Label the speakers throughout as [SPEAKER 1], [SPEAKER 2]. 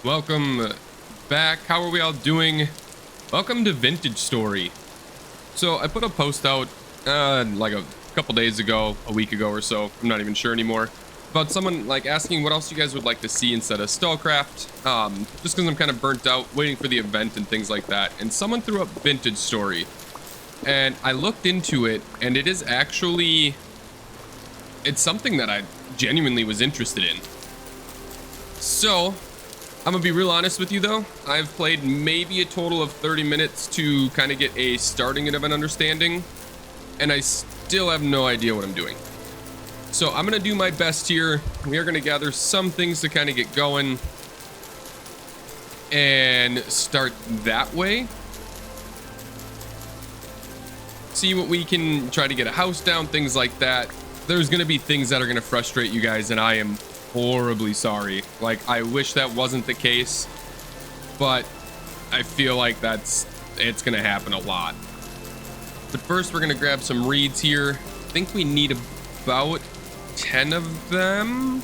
[SPEAKER 1] Welcome back. How are we all doing? Welcome to Vintage Story. So I put a post out like a couple days ago, a week ago or so, I'm not even sure anymore, about someone like asking what else you guys would like to see instead of Stallcraft, just because I'm kind of burnt out waiting for the event and things like that. And someone threw up Vintage Story, and I looked into it, and it is actually, it's something that I genuinely was interested in. So I'm gonna be real honest with you though. I've played maybe a total of 30 minutes to kind of get a starting of an understanding, and I still have no idea what I'm doing. So I'm gonna do my best here. We are gonna gather some things to kind of get going and start that way. See what we can try to get a house down, things like that. There's gonna be things that are gonna frustrate you guys, and I am horribly sorry. Like, I wish that wasn't the case, but I feel like it's gonna happen a lot. But first we're gonna grab some reeds here. I think we need about 10 of them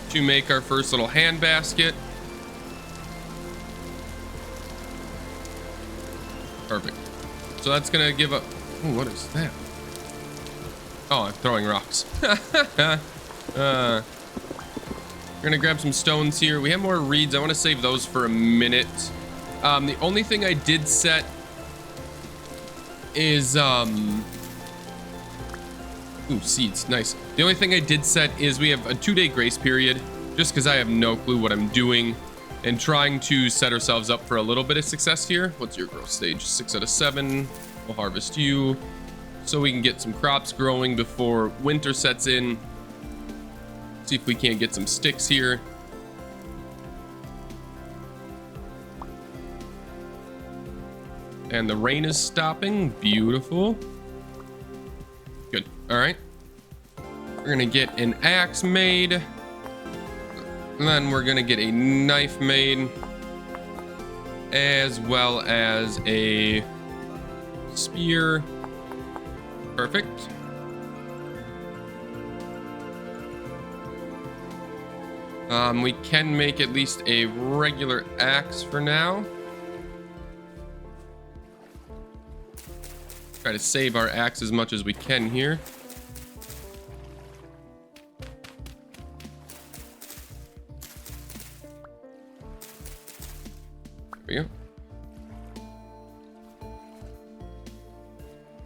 [SPEAKER 1] to make our first little hand basket. Perfect. So that's gonna give up. Ooh, what is that? Oh, I'm throwing rocks. We're gonna grab some stones here. We have more reeds. I want to save those for a minute. The only thing I did set is ooh, seeds, nice. The only thing I did set is we have a 2-day grace period, just because I have no clue what I'm doing and trying to set ourselves up for a little bit of success here. What's your growth stage? 6 out of 7. We'll harvest you so we can get some crops growing before winter sets in. See if we can't get some sticks here. And the rain is stopping. Beautiful. Good. All right. We're gonna get an axe made. And then we're gonna get a knife made, as well as a spear. Perfect. We can make at least a regular axe for now. Try to save our axe as much as we can here. There we go.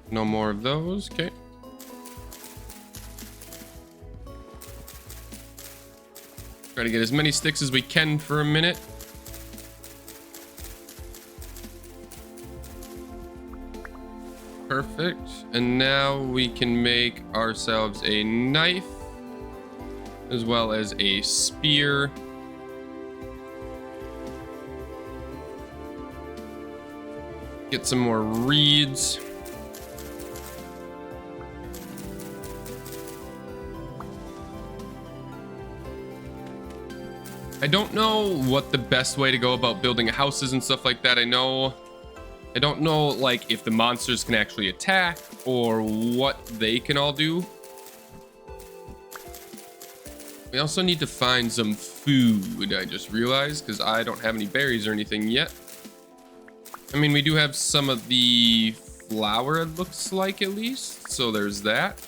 [SPEAKER 1] No more of those. Okay. Try to get as many sticks as we can for a minute. Perfect. And now we can make ourselves a knife, as well as a spear. Get some more reeds. I don't know what the best way to go about building houses and stuff like that. I don't know like if the monsters can actually attack or what they can all do. We also need to find some food, I just realized, because I don't have any berries or anything yet. I mean, we do have some of the flour, it looks like, at least, so there's that.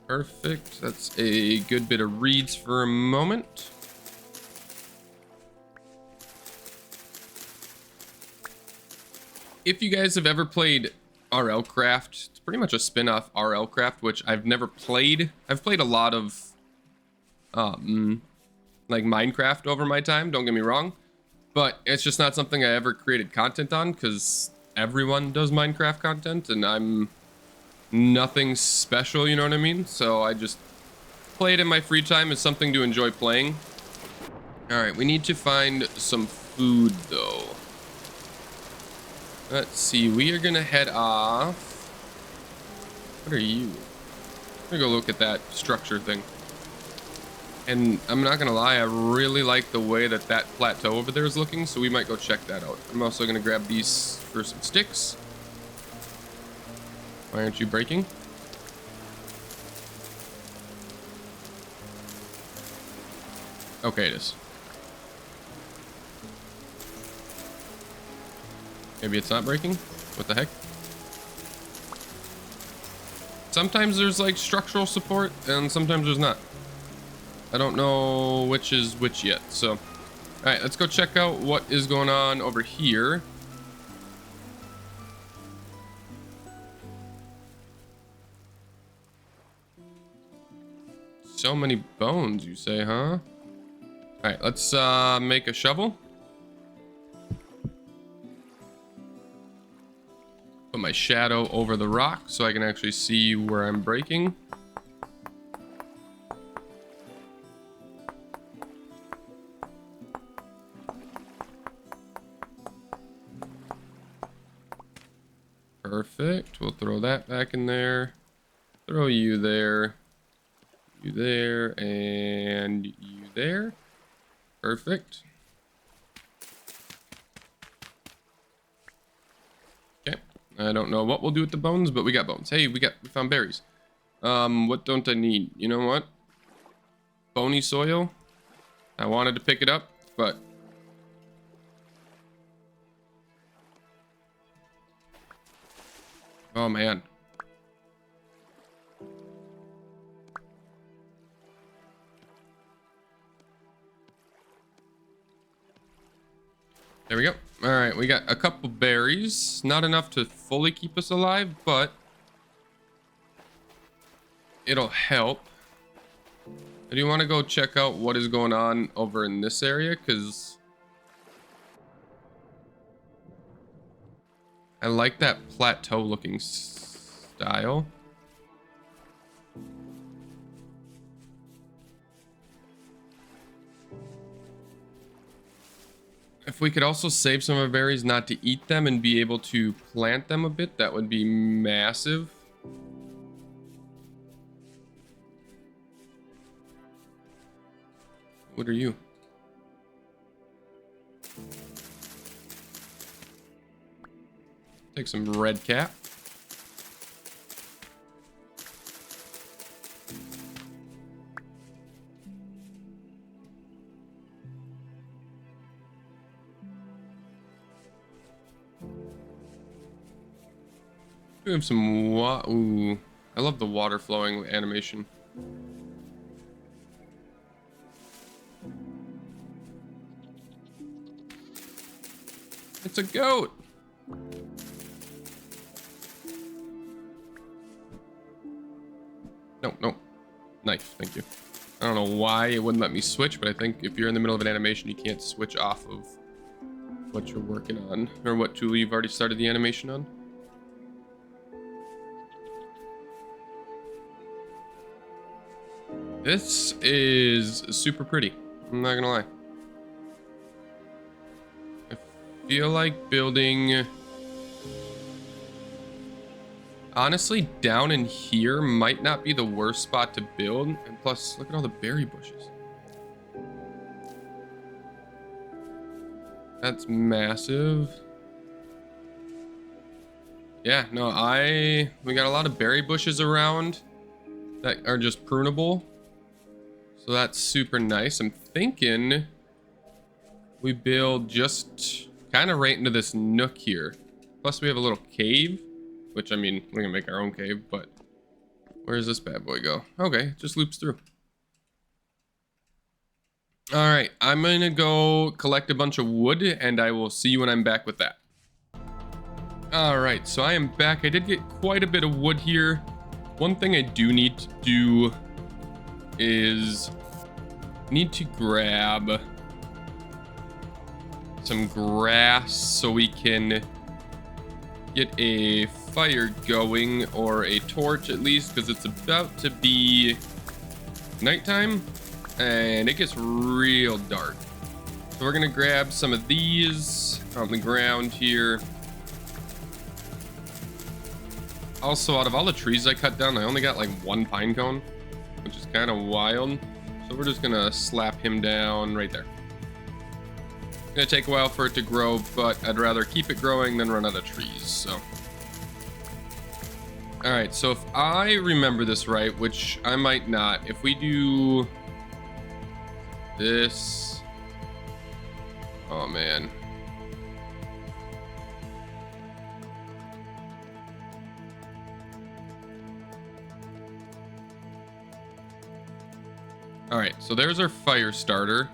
[SPEAKER 1] Perfect. That's a good bit of reeds for a moment. If you guys have ever played RL Craft, it's pretty much a spin-off RL Craft, which I've never played. I've played a lot of like Minecraft over my time, don't get me wrong, but it's just not something I ever created content on because everyone does Minecraft content and I'm nothing special, you know what I mean? So I just play it in my free time as something to enjoy playing. All right, we need to find some food though. Let's see, we are gonna head off. What are you? I'm gonna go look at that structure thing. And I'm not gonna lie, I really like the way that that plateau over there is looking, so we might go check that out. I'm also gonna grab these for some sticks. Why aren't you breaking? Okay, it is. Maybe it's not breaking? What the heck? Sometimes there's like structural support and sometimes there's not. I don't know which is which yet. So, all right, let's go check out what is going on over here. So many bones, you say, huh? All right, let's make a shovel. Put my shadow over the rock so I can actually see where I'm breaking. Perfect. We'll throw that back in there. Throw you there. You there. And you there. Perfect. Okay. I don't know what we'll do with the bones, but we got bones. Hey, we found berries. What don't I need? You know what? Bony soil. I wanted to pick it up, but oh man. There we go. All right, we got a couple berries. Not enough to fully keep us alive, but it'll help. I do want to go check out what is going on over in this area, because I like that plateau looking style. If we could also save some of our berries not to eat them and be able to plant them a bit, that would be massive. What are you? Take some red cap. We have some ooh, I love the water flowing animation. It's a goat. No. Knife, thank you. I don't know why it wouldn't let me switch, but I think if you're in the middle of an animation, you can't switch off of what you're working on, or what tool you've already started the animation on. This is super pretty. I'm not gonna lie. I feel like building... Honestly, down in here might not be the worst spot to build. And plus, look at all the berry bushes. That's massive. Yeah, no, we got a lot of berry bushes around that are just prunable. So that's super nice. I'm thinking we build just kind of right into this nook here. Plus we have a little cave, which I mean, we're gonna make our own cave, but where does this bad boy go? Okay, it just loops through. All right, I'm gonna go collect a bunch of wood and I will see you when I'm back with that. All right, so I am back. I did get quite a bit of wood here. One thing I do need to do is need to grab some grass so we can get a fire going, or a torch at least, because it's about to be nighttime and it gets real dark. So we're gonna grab some of these on the ground here. Also, out of all the trees I cut down, I only got like one pine cone, which is kind of wild. So we're just gonna slap him down right there. It's gonna take a while for it to grow, but I'd rather keep it growing than run out of trees, so. All right, so if I remember this right, which I might not, if we do this. Oh man. All right, so there's our fire starter.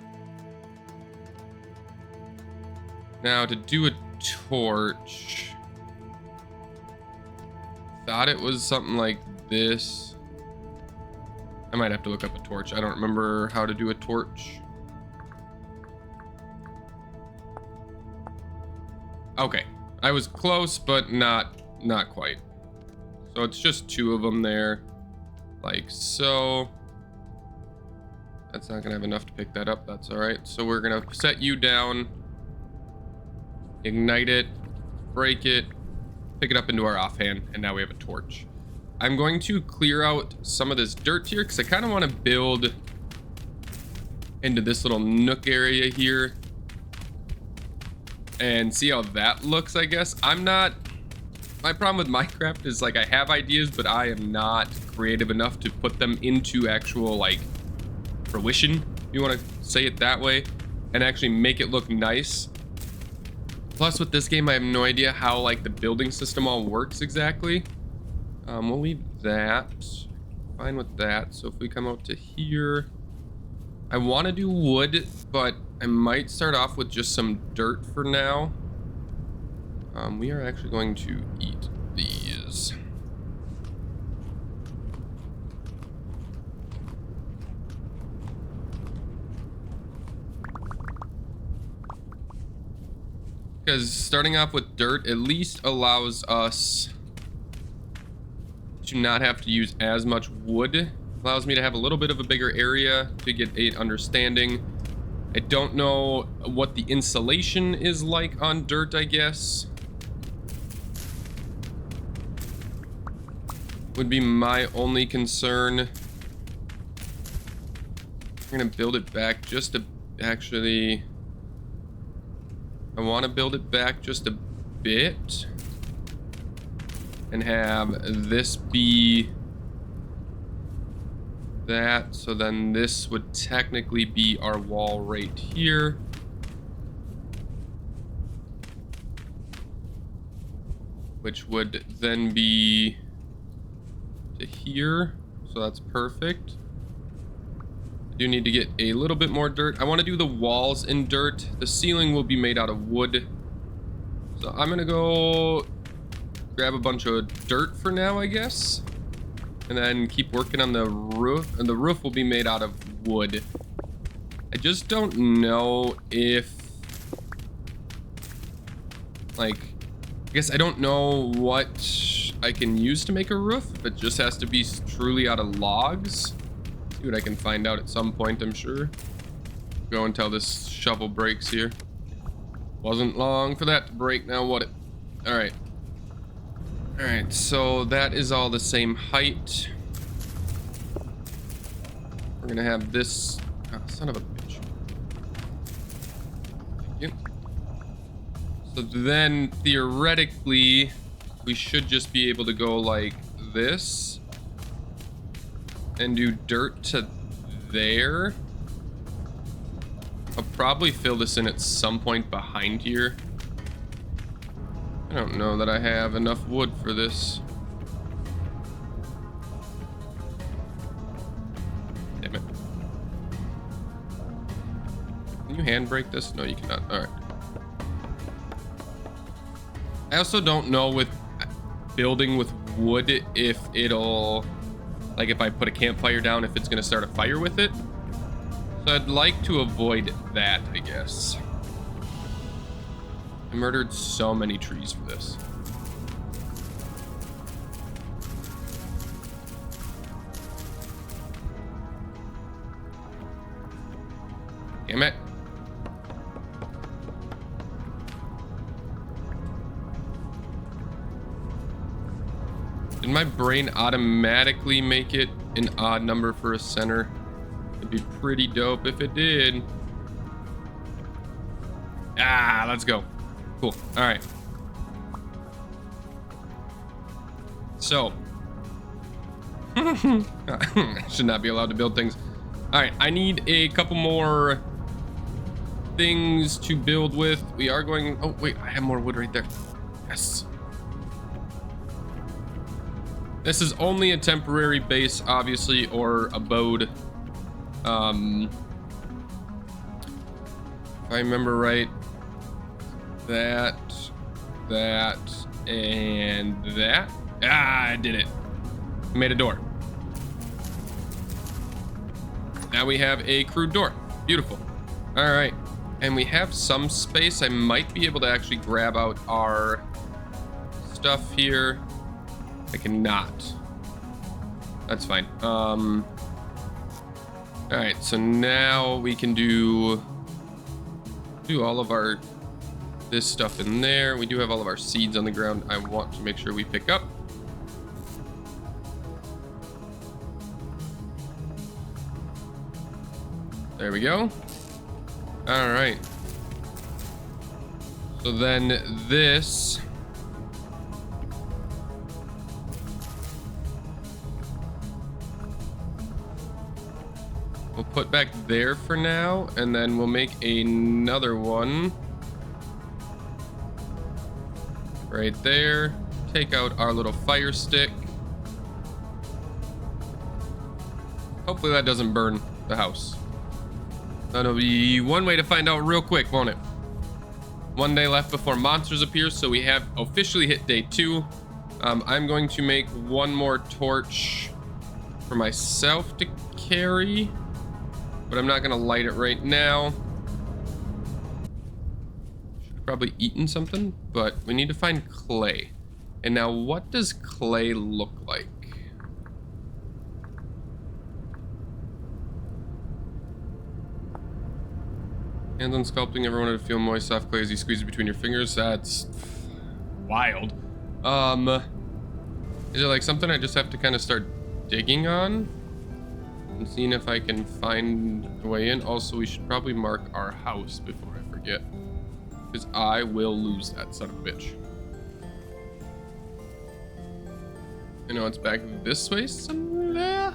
[SPEAKER 1] Now to do a torch, thought it was something like this. I might have to look up a torch. I don't remember how to do a torch. Okay, I was close, but not quite. So it's just 2 of them there, like so. That's not gonna have enough to pick that up. That's all right. So we're gonna set you down, ignite it, break it, pick it up into our offhand, and now we have a torch. I'm going to clear out some of this dirt here because I kind of want to build into this little nook area here and see how that looks, I guess. My problem with Minecraft is like I have ideas, but I am not creative enough to put them into actual like fruition, if you want to say it that way, and actually make it look nice. Plus with this game, I have no idea how like the building system all works exactly. We'll leave that. Fine with that. So if we come out to here, I want to do wood, but I might start off with just some dirt for now. We are actually going to eat these. Because starting off with dirt at least allows us to not have to use as much wood. Allows me to have a little bit of a bigger area to get an understanding. I don't know what the insulation is like on dirt, I guess. Would be my only concern. I'm gonna build it back just to actually... I want to build it back just a bit and have this be that. So then this would technically be our wall right here. Which would then be to here. So that's perfect. I do need to get a little bit more dirt. I want to do the walls in dirt. The ceiling will be made out of wood. So I'm gonna go grab a bunch of dirt for now, I guess, and then keep working on the roof. And the roof will be made out of wood. I just don't know if, like, I guess I don't know what I can use to make a roof. If it just has to be truly out of logs. See what I can find out at some point, I'm sure. Go until this shovel breaks here. Wasn't long for that to break, now what it... Alright. Alright, so that is all the same height. We're gonna have this... Oh, son of a bitch. Thank you. So then, theoretically, we should just be able to go like this. And do dirt to there. I'll probably fill this in at some point behind here. I don't know that I have enough wood for this. Damn it. Can you handbrake this? No, you cannot. Alright. I also don't know with building with wood if it'll... Like if I put a campfire down, if it's going to start a fire with it. So I'd like to avoid that, I guess. I murdered so many trees for this. Damn it. Did my brain automatically make it an odd number for a center? It'd be pretty dope if it did. Ah, let's go. Cool. All right. So, I should not be allowed to build things. All right, I need a couple more things to build with. We are going... Oh, wait, I have more wood right there. Yes. This is only a temporary base, obviously, or abode. If I remember right, that, and that. Ah, I did it. I made a door. Now we have a crude door. Beautiful. All right. And we have some space. I might be able to actually grab out our stuff here. I cannot. That's fine. All right. So now we can do all of our this stuff in there. We do have all of our seeds on the ground. I want to make sure we pick up. There we go. All right. So then this we'll put back there for now, and then we'll make another one right there. Take out our little fire stick. Hopefully that doesn't burn the house. That'll be one way to find out real quick, won't it? One day left before monsters appear, so we have officially hit day 2. I'm going to make one more torch for myself to carry, but I'm not going to light it right now. Should have probably eaten something, but we need to find clay. And now, what does clay look like? Hands on sculpting, everyone to feel moist, soft clay as you squeeze it between your fingers. That's wild. Is it like something I just have to kind of start digging on and seeing if I can find a way in? Also, we should probably mark our house before I forget, because I will lose that son of a bitch. You know, it's back this way somewhere.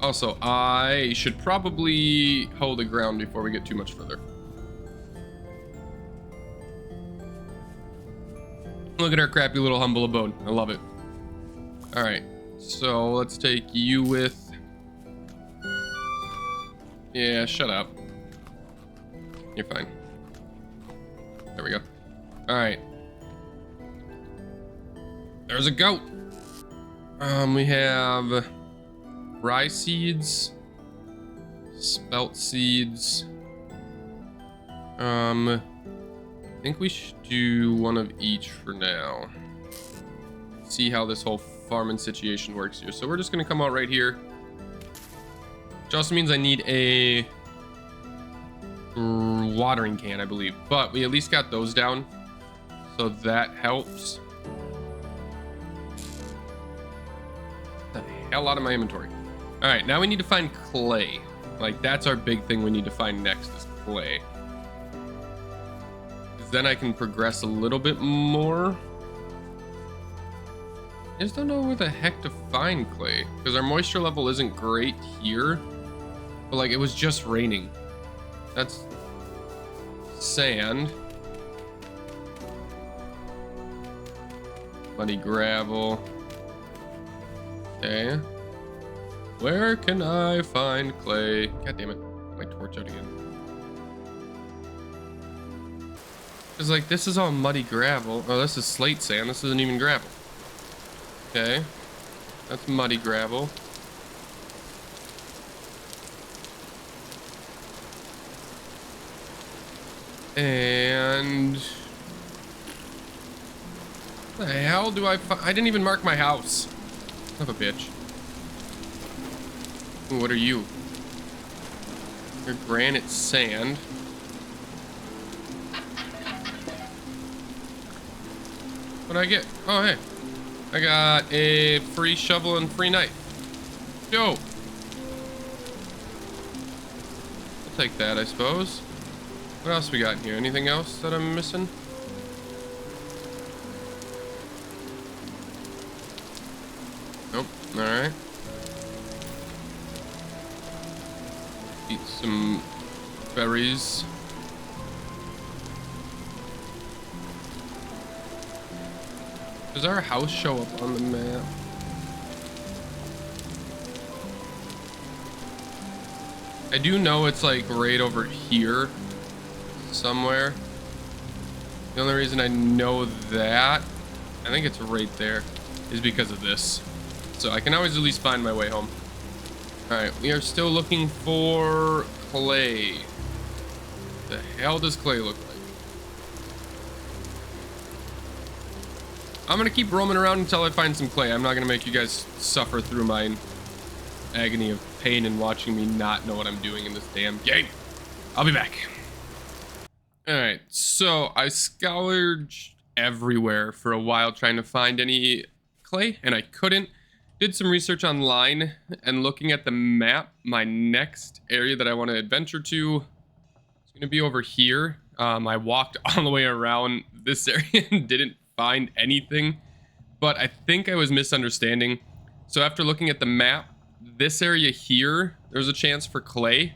[SPEAKER 1] Also, I should probably hold the ground before we get too much further. Look at our crappy little humble abode. I love it. All right, so let's take you with... Yeah, shut up. You're fine. There we go. All right. There's a goat. We have... rye seeds, spelt seeds. I think we should do one of each for now. See how this whole farming situation works here. So we're just gonna come out right here, which also means I need a watering can, I believe. But we at least got those down, so that helps. Get the hell out of my inventory. All right, now we need to find clay. Like, that's our big thing we need to find next is clay. Because then I can progress a little bit more. I just don't know where the heck to find clay, because our moisture level isn't great here. But, like, it was just raining. That's sand. Muddy gravel. Okay. Where can I find clay? God damn it. My torch out again. Because, like, this is all muddy gravel. Oh, this is slate sand. This isn't even gravel. Okay. That's muddy gravel. And... what the hell do I find? I didn't even mark my house. Son of a bitch. Ooh, what are you? You're granite sand. What'd I get? Oh, hey. I got a free shovel and free knife. Yo. I'll take that, I suppose. What else we got in here? Anything else that I'm missing? Nope. Alright. Eat some berries. Does our house show up on the map? I do know it's like right over here somewhere. The only reason I know that, I think it's right there, is because of this. So I can always at least find my way home. All right, we are still looking for clay. The hell does clay look like? I'm gonna keep roaming around until I find some clay. I'm not gonna make you guys suffer through my agony of pain and watching me not know what I'm doing in this damn game. I'll be back. All right, so I scoured everywhere for a while trying to find any clay, and I couldn't. Did some research online, and looking at the map, my next area that I want to adventure to is going to be over here. I walked all the way around this area and didn't find anything, but I think I was misunderstanding. So after looking at the map, this area here, there's a chance for clay,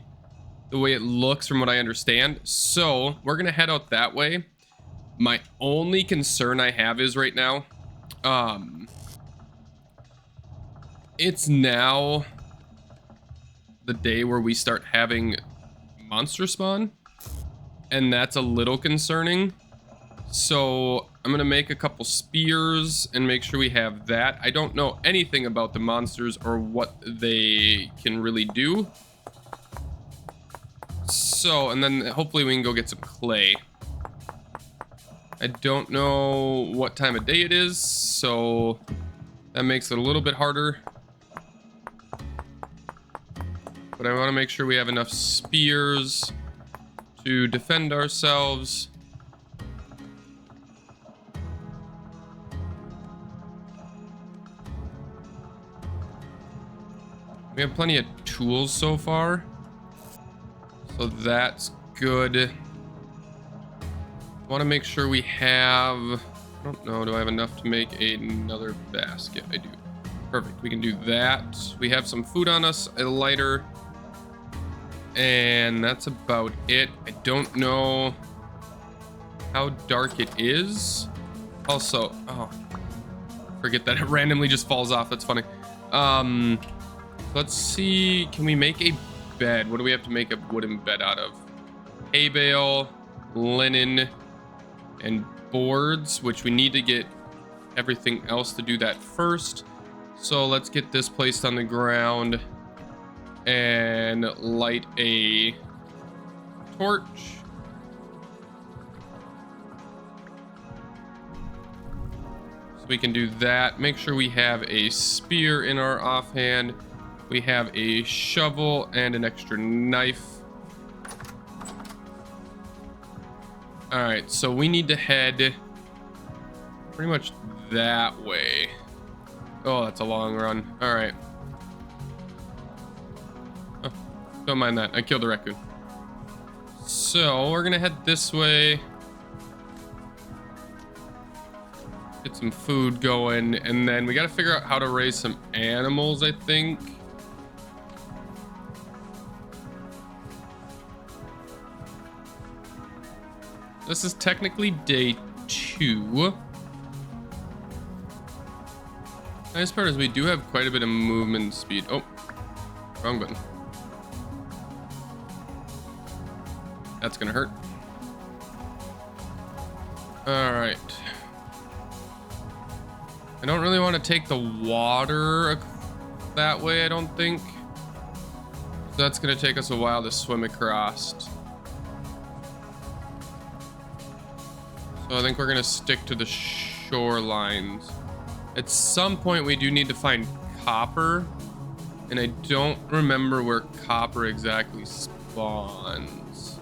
[SPEAKER 1] the way it looks from what I understand. So we're going to head out that way. My only concern I have is right now, it's now the day where we start having monster spawn, and that's a little concerning. So I'm gonna make a couple spears and make sure we have that. I don't know anything about the monsters or what they can really do. So, and then hopefully we can go get some clay. I don't know what time of day it is, so that makes it a little bit harder. But I want to make sure we have enough spears to defend ourselves. We have plenty of tools so far, so that's good. I want to make sure we have, I don't know, do I have enough to make another basket? I do. Perfect, we can do that. We have some food on us, a lighter, and that's about it. I don't know how dark it is. Also, oh, forget that it randomly just falls off. That's funny. Let's see, can we make a bed? What do we have to make a wooden bed out of? Hay bale, linen, and boards, which we need to get everything else to do that first. So let's get this placed on the ground and light a torch. So we can do that. Make sure we have a spear in our offhand. We have a shovel and an extra knife. All right, so we need to head pretty much that way. Oh, that's a long run. All right. Oh, don't mind that. I killed a raccoon. So we're gonna head this way. Get some food going, and then we gotta figure out how to raise some animals, I think. This is technically day 2. Nice part is we do have quite a bit of movement speed. Oh, wrong button. That's gonna hurt. All right. I don't really want to take the water that way, I don't think. So that's gonna take us a while to swim across. So I think we're gonna stick to the shorelines. At some point we do need to find copper, and I don't remember where copper exactly spawns.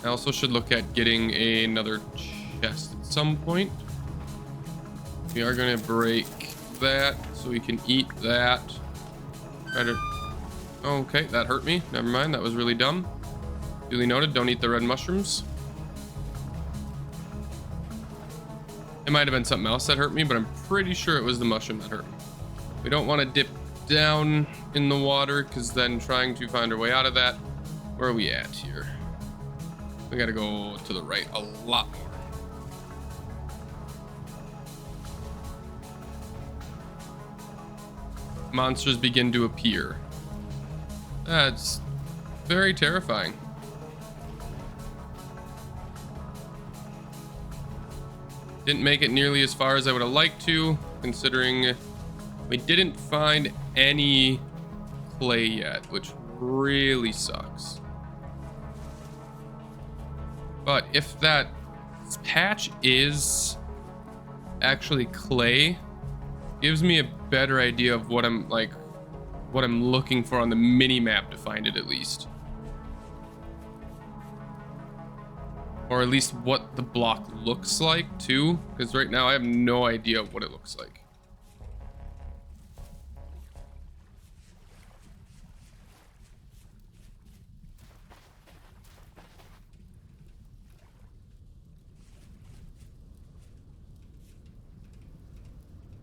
[SPEAKER 1] I also should look at getting another chest at some point. We are gonna break that so we can eat that. Okay, that hurt me. Never mind, that was really dumb. Duly noted, don't eat the red mushrooms. It might have been something else that hurt me, but I'm pretty sure it was the mushroom that hurt me. We don't want to dip down in the water, because then trying to find our way out of that. Where are we at here? We gotta go to the right a lot more. Monsters begin to appear. That's very terrifying. Didn't make it nearly as far as I would have liked to, considering we didn't find any clay yet, which really sucks. But if that patch is actually clay, gives me a better idea of what I'm looking for on the mini map to find it, at least. Or at least what the block looks like too, because right now I have no idea what it looks like.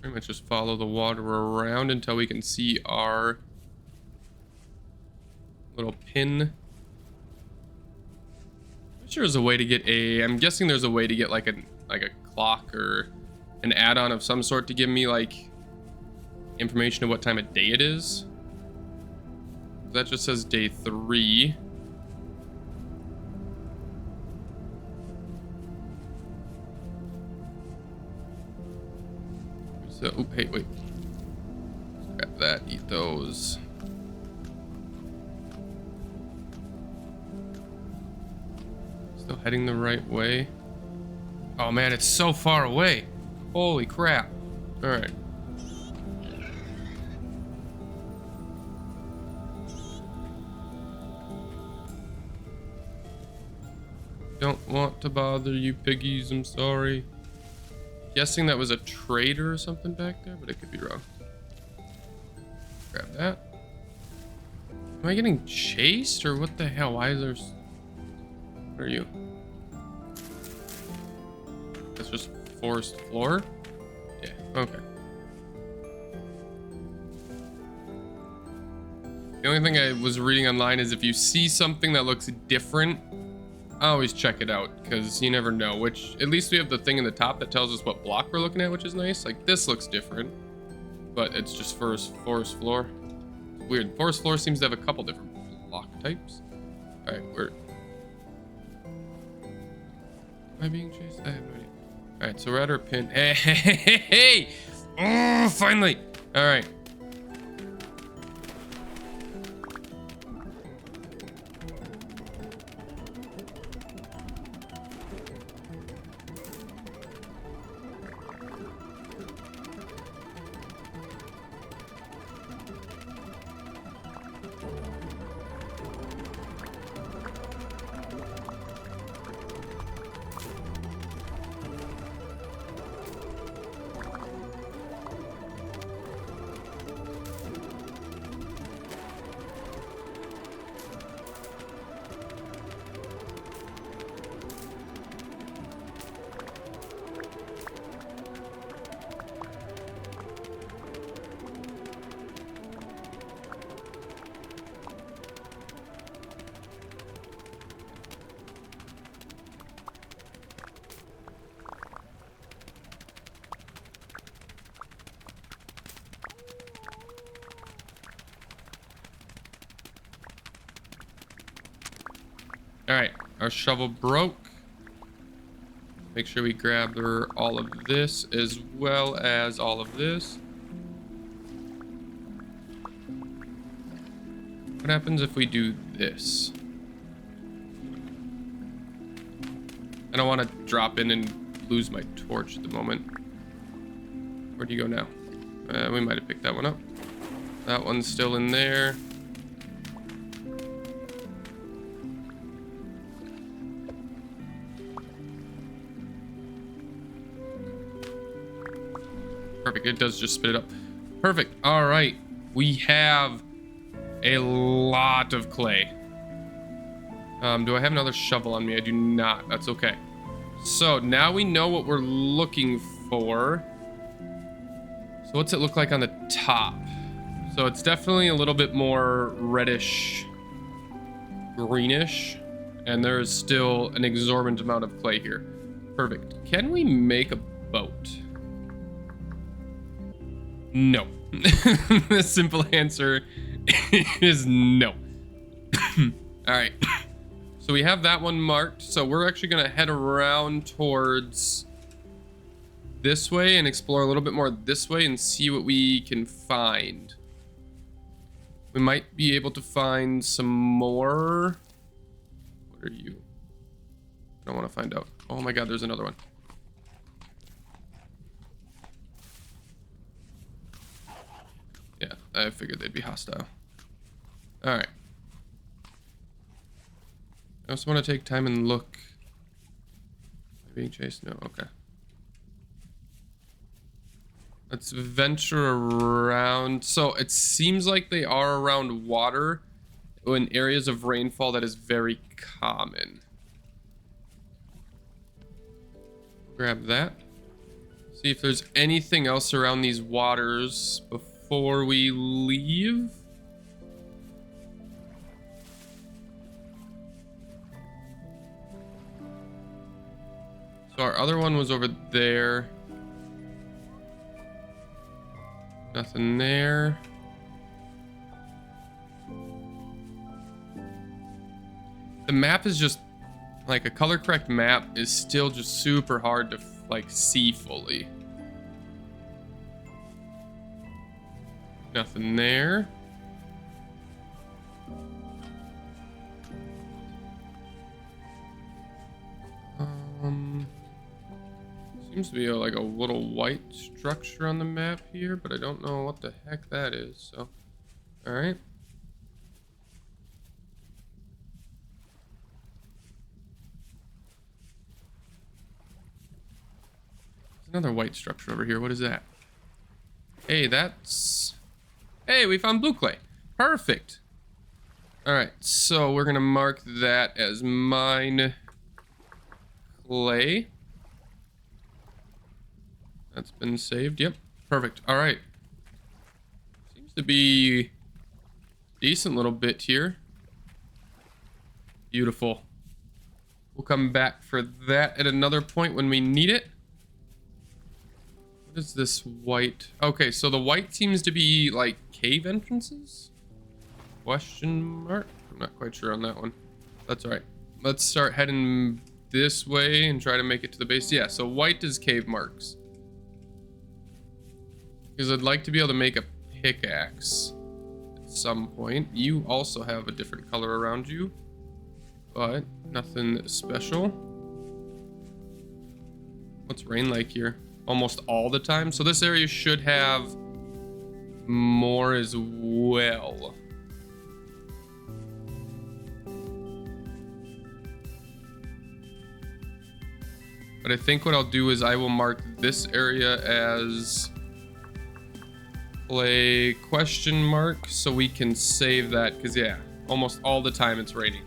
[SPEAKER 1] Pretty much just follow the water around until we can see our little pin. I'm sure there's a way to get I'm guessing there's a way to get like a clock or an add-on of some sort to give me like information of what time of day it is. That just says day 3. So, oh, hey, wait. Grab that, eat those. Still heading the right way. Oh man, it's so far away. Holy crap. All right. Don't want to bother you piggies, I'm sorry. Guessing that was a trader or something back there, but it could be wrong. Grab that. Am I getting chased or what the hell? Why is there... Where are you? That's just forest floor? Yeah, okay. The only thing I was reading online is if you see something that looks different, I always check it out, because you never know. Which, at least we have the thing in the top that tells us what block we're looking at, which is nice. Like, this looks different, but it's just forest floor. Weird. Forest floor seems to have a couple different block types. Alright, where... Am I being chased? I have no idea. Alright, so we're at our pin. Hey, hey, hey, hey, hey! Oh, finally! Alright. Alright, our shovel broke. Make sure we grab all of this as well as all of this. What happens if we do this? I don't want to drop in and lose my torch at the moment. Where do you go now? We might have picked that one up. That one's still in there. Perfect, it does just spit it up. Perfect, all right. We have a lot of clay. Do I have another shovel on me? I do not, that's okay. So now we know what we're looking for. So what's it look like on the top? So it's definitely a little bit more reddish, greenish, and there's still an exorbitant amount of clay here. Perfect. Can we make a boat? No. The simple answer is no. All right. So we have that one marked. So we're actually going to head around towards this way and explore a little bit more this way and see what we can find. We might be able to find some more. What are you? I don't want to find out. Oh my god, there's another one. Yeah, I figured they'd be hostile. All right. I also want to take time and look. Am I being chased? No, okay. Let's venture around. So it seems like they are around water in areas of rainfall that is very common. Grab that. See if there's anything else around these waters before we leave. So our other one was over there. Nothing there. The map is just like a color correct map is still just super hard to like see fully. Nothing there. Seems to be like a little white structure on the map here, but I don't know what the heck that is. So, all right. There's another white structure over here. What is that? Hey, that's... Hey, we found blue clay. Perfect. All right, so we're gonna mark that as mine clay. That's been saved. Yep. Perfect. All right. Seems to be a decent little bit here. Beautiful. We'll come back for that at another point when we need it. What is this white? Okay, so the white seems to be like cave entrances? Question mark? I'm not quite sure on that one. That's all right. Let's start heading this way and try to make it to the base. Yeah, so white is cave marks. Because I'd like to be able to make a pickaxe at some point. You also have a different color around you, but nothing special. What's rain like here? Almost all the time. So this area should have more as well. But I think what I'll do is I will mark this area as play question mark so we can save that, because yeah, almost all the time it's raining.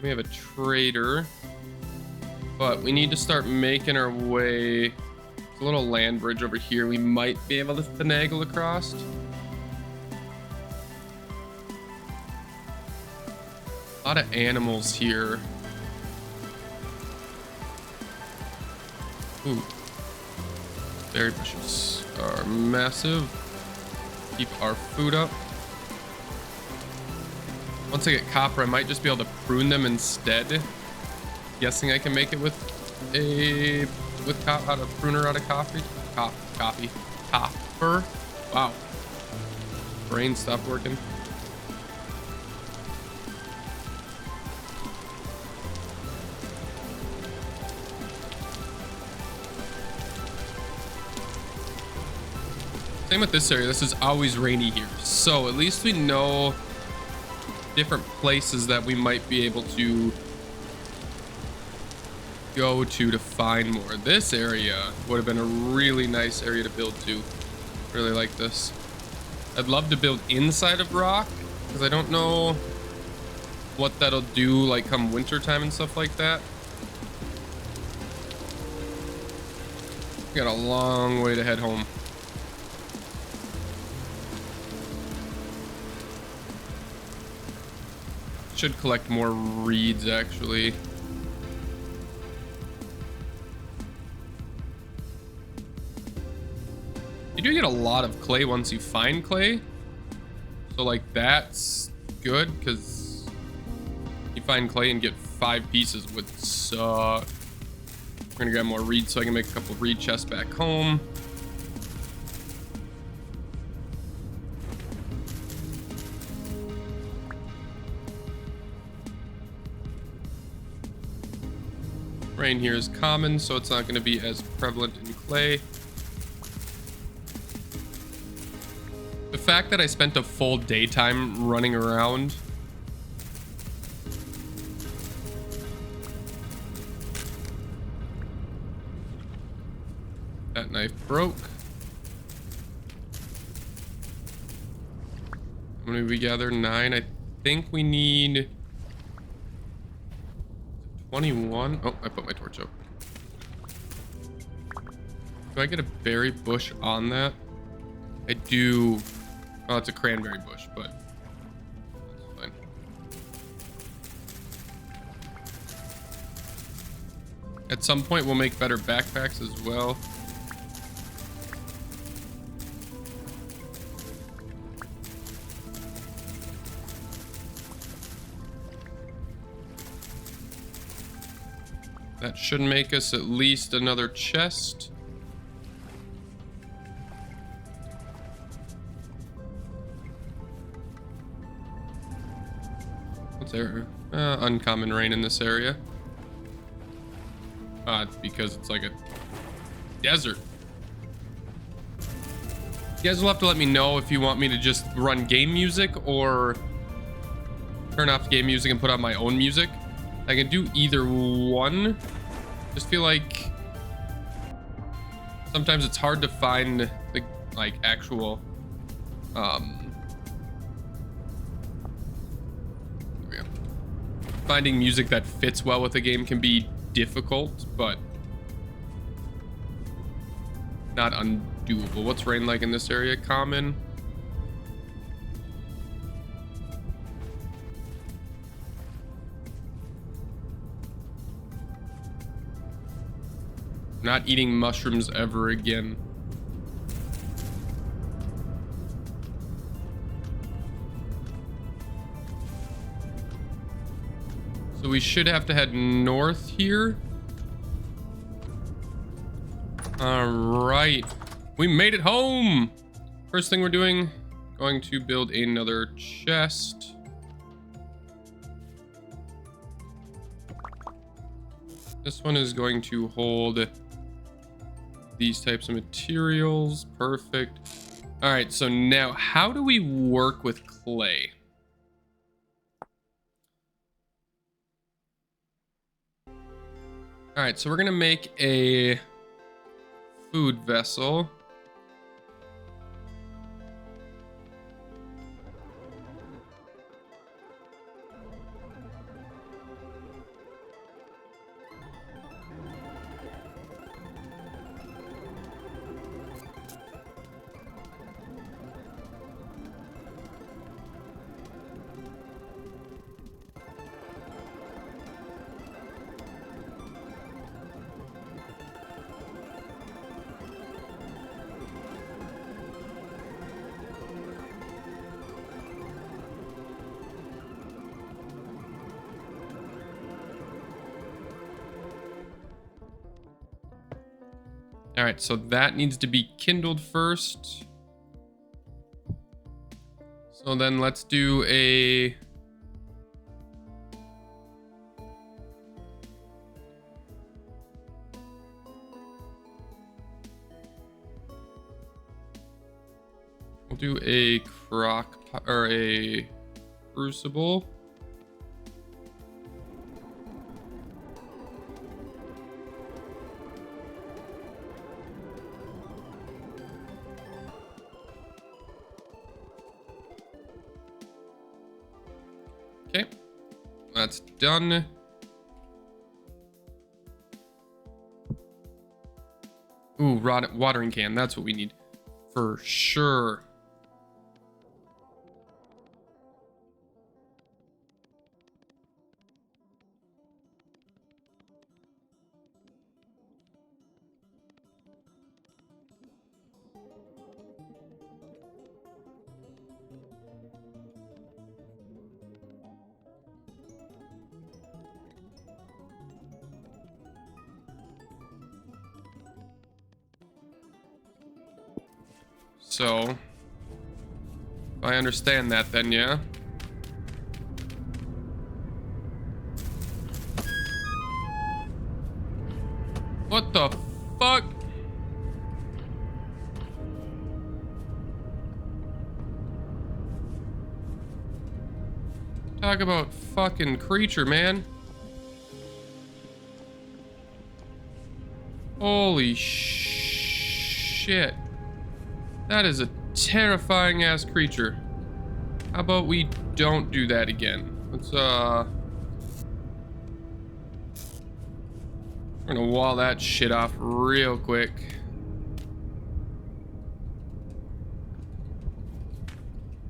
[SPEAKER 1] We have a trader, but we need to start making our way. There's a little land bridge over here we might be able to finagle across. A lot of animals here. Ooh. Berry bushes are massive. Keep our food up. Once I get copper, I might just be able to prune them instead. Guessing I can make it with how to pruner out of copper. Wow. Brain stopped working. Same with this area. This is always rainy here, so at least we know different places that we might be able to go to find more. This area would have been a really nice area to build to. Really like this. I'd love to build inside of rock, because I don't know what that'll do like come winter time and stuff like that. We got a long way to head home. Should collect more reeds, actually. You do get a lot of clay once you find clay. So, like, that's good, because you find clay and get 5 pieces would suck. We're gonna grab more reeds so I can make a couple of reed chests back home. Rain here is common, so it's not going to be as prevalent in clay. The fact that I spent a full daytime running around. That knife broke. How many did we gather? 9. I think we need 21. Oh, I put my torch out. Do I get a berry bush on that? I do. Oh, it's a cranberry bush, but that's fine. At some point, we'll make better backpacks as well. That should make us at least another chest. What's there? Uncommon rain in this area. It's because it's like a desert. You guys will have to let me know if you want me to just run game music or turn off game music and put on my own music. I can do either one. Just feel like sometimes it's hard to find the like actual there we go. Finding music that fits well with the game can be difficult, but not undoable. What's rain like in this area? Common. Not eating mushrooms ever again. So we should have to head north here. All right, we made it home. First thing we're doing, going to build another chest. This one is going to hold these types of materials. Perfect. All right, so now how do we work with clay? All right, so we're gonna make a food vessel. All right, so that needs to be kindled first. So then let's do a... We'll do a crock pot, or a crucible. Okay, that's done. Ooh, watering can. That's what we need for sure. so if I understand that, then yeah. What the fuck? Talk about fucking creature, man. Holy shit. That is a terrifying ass creature. How about we don't do that again? Let's we're gonna wall that shit off real quick.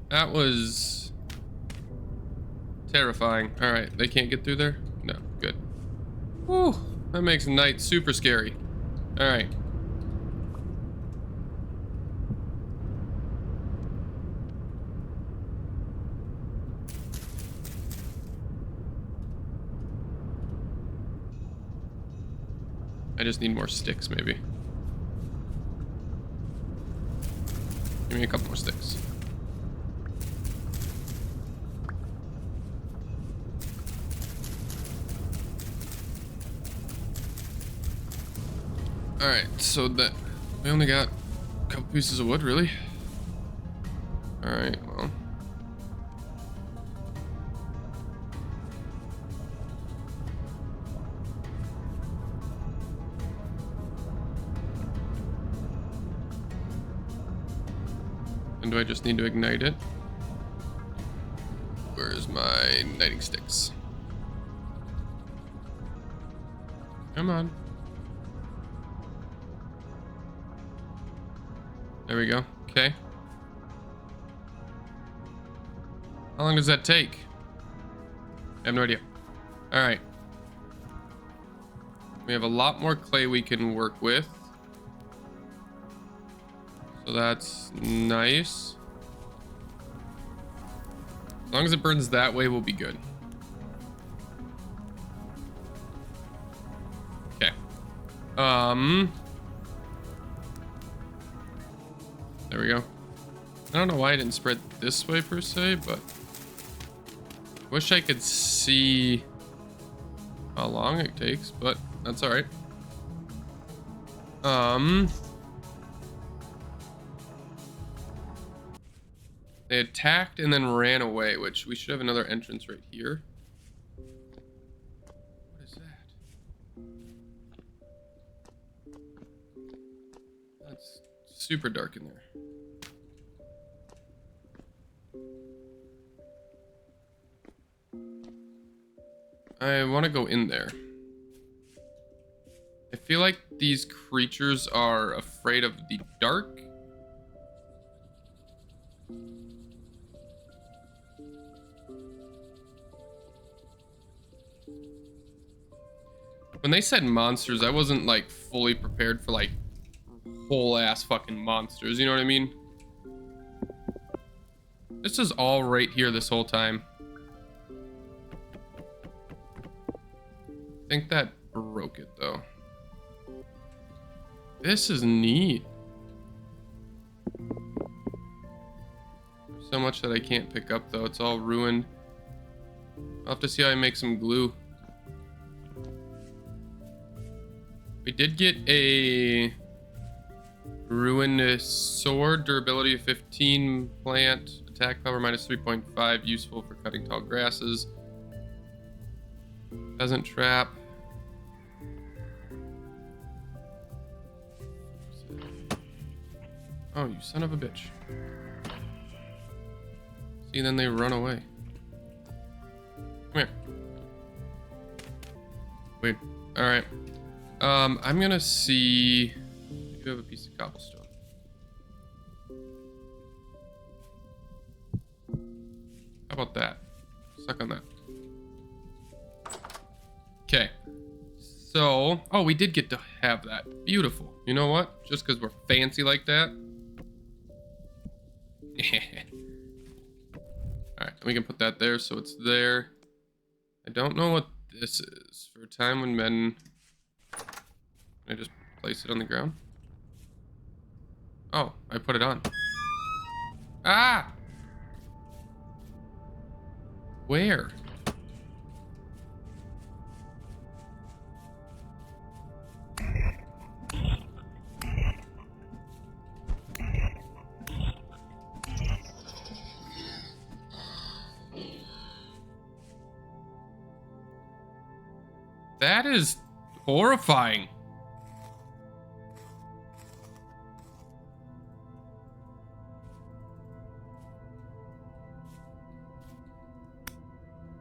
[SPEAKER 1] That was terrifying. All right, they can't get through there? No, good. Whew, that makes night super scary. All right. I just need more sticks, maybe. Give me a couple more sticks. Alright, so that we only got a couple pieces of wood, really? Alright, well. And do I just need to ignite it? Where's my igniting sticks? Come on. There we go. Okay. How long does that take? I have no idea. All right. We have a lot more clay we can work with. So that's nice. As long as it burns that way, we'll be good. Okay. There we go. I don't know why I didn't spread this way per se, but wish I could see how long it takes, but that's all right. They attacked and then ran away, which we should have another entrance right here. What is that? That's super dark in there. I want to go in there. I feel like these creatures are afraid of the dark. When they said monsters, I wasn't like fully prepared for like whole ass fucking monsters, you know what I mean? This is all right here this whole time. I think that broke it though. This is neat. So much that I can't pick up though. It's all ruined. I'll have to see how I make some glue. We did get a ruined sword, durability of 15, plant, attack power minus 3.5, useful for cutting tall grasses. Doesn't trap. Oh, you son of a bitch. See, then they run away. Come here. Weird. Alright. I'm gonna see... I do have a piece of cobblestone. How about that? Suck on that. Okay. So... Oh, we did get to have that. Beautiful. You know what? Just because we're fancy like that. Alright, we can put that there so it's there. I don't know what this is. For a time when men... Can I just place it on the ground? Oh, I put it on. Ah! Where? That is horrifying.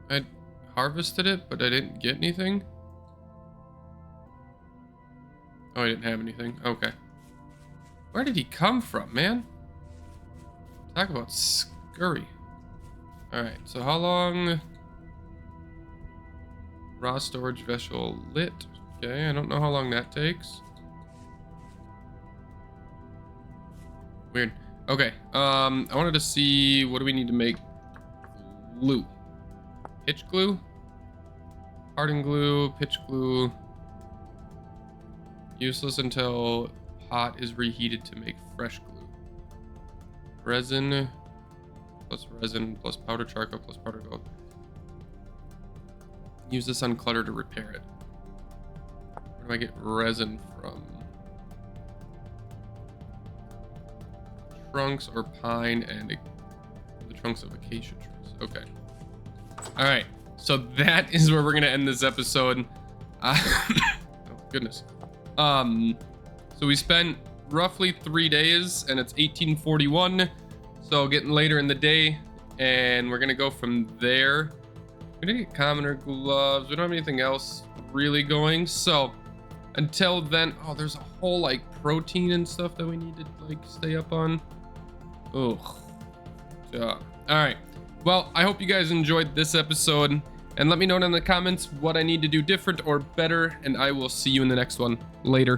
[SPEAKER 1] I harvested it, but I didn't get anything. Oh, I didn't have anything. Okay. Where did he come from, man? Talk about scurry. Alright, so how long? Raw storage vessel lit. Okay, I don't know how long that takes. Weird. Okay, I wanted to see, what do we need to make glue? Pitch glue? Hardened glue, pitch glue. Useless until hot is reheated to make fresh glue. Resin plus powder charcoal plus powder gold. Use this on clutter to repair it. Where do I get resin from? Trunks or pine and the trunks of acacia trees. Okay. All right. So that is where we're gonna end this episode. Oh goodness. So we spent roughly 3 days, and it's 1841. So getting later in the day, and we're gonna go from there. We didn't get commoner gloves. We don't have anything else really going. So until then, oh, there's a whole like protein and stuff that we need to like stay up on. Ugh. All right. Well, I hope you guys enjoyed this episode, and let me know in the comments what I need to do different or better, and I will see you in the next one. Later.